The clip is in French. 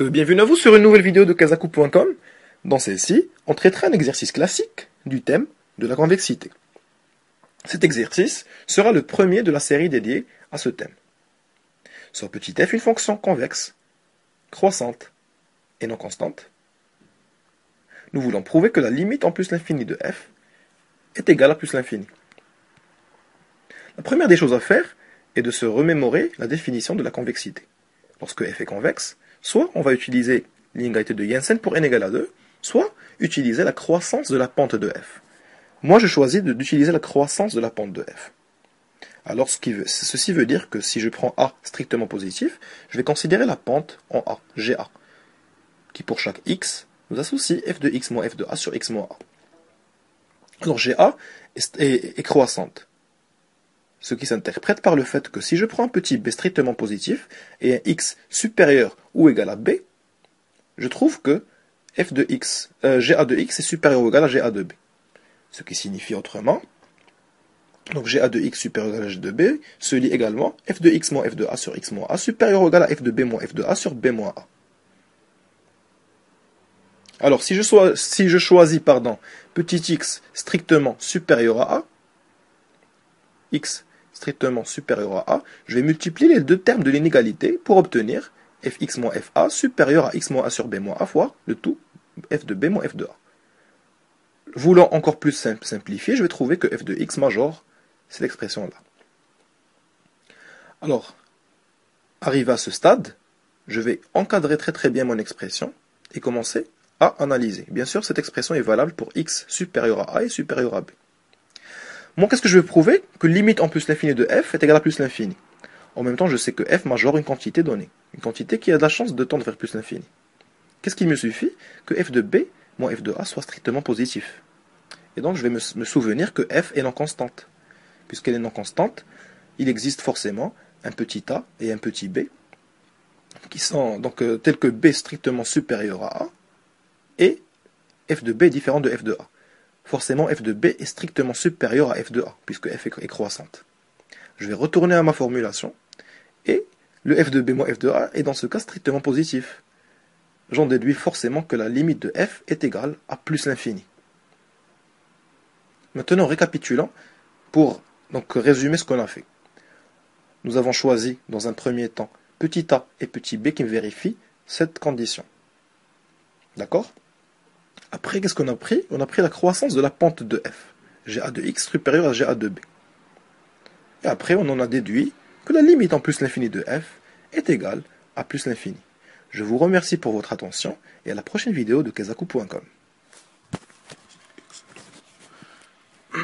Bienvenue à vous sur une nouvelle vidéo de Kazaku.com. Dans celle-ci, on traitera un exercice classique du thème de la convexité. Cet exercice sera le premier de la série dédiée à ce thème. Sur petit f, une fonction convexe, croissante et non constante. Nous voulons prouver que la limite en plus l'infini de f est égale à plus l'infini. La première des choses à faire est de se remémorer la définition de la convexité. Lorsque f est convexe, soit on va utiliser l'inégalité de Jensen pour n égale à 2, soit utiliser la croissance de la pente de f. Moi, je choisis d'utiliser la croissance de la pente de f. Alors, ceci veut dire que si je prends a strictement positif, je vais considérer la pente en a, GA, qui pour chaque x nous associe f de x moins f de a sur x moins a. Alors, GA est croissante. Ce qui s'interprète par le fait que si je prends un petit b strictement positif et un x supérieur ou égal à b, je trouve que f de x, GA de x est supérieur ou égal à GA de b. Ce qui signifie autrement, donc GA de x supérieur ou égal à G de b se lie également f de x moins f de a sur x moins a supérieur ou égal à f de b moins f de a sur b moins a. Alors si je choisis petit x strictement supérieur à a, x strictement supérieur à a, je vais multiplier les deux termes de l'inégalité pour obtenir fx moins fa supérieur à x moins a sur b moins a fois le tout f de b moins f de a. Voulant encore plus simplifier, je vais trouver que f de x major, c'est l'expression-là. Alors, arrivé à ce stade, je vais encadrer très bien mon expression et commencer à analyser. Bien sûr, cette expression est valable pour x supérieur à a et supérieur à b. Moi, qu'est-ce que je vais prouver? Que limite en plus l'infini de f est égale à plus l'infini. En même temps, je sais que f major une quantité donnée. Une quantité qui a de la chance de tendre vers plus l'infini. Qu'est-ce qu'il me suffit? Que f de b moins f de a soit strictement positif. Et donc, je vais me souvenir que f est non constante. Puisqu'elle est non constante, il existe forcément un petit a et un petit b, qui sont donc tels que b strictement supérieur à a, et f de b différent de f de a. Forcément, f de b est strictement supérieur à f de a, puisque f est croissante. Je vais retourner à ma formulation, et le f de b moins f de a est dans ce cas strictement positif. J'en déduis forcément que la limite de f est égale à plus l'infini. Maintenant, récapitulant, pour donc résumer ce qu'on a fait. Nous avons choisi, dans un premier temps, petit a et petit b qui vérifient cette condition. D'accord ? Après, qu'est-ce qu'on a pris? On a pris la croissance de la pente de f. GA de x supérieur à GA de b. Et après, on en a déduit que la limite en plus l'infini de f est égale à plus l'infini. Je vous remercie pour votre attention et à la prochaine vidéo de Kazaku.com.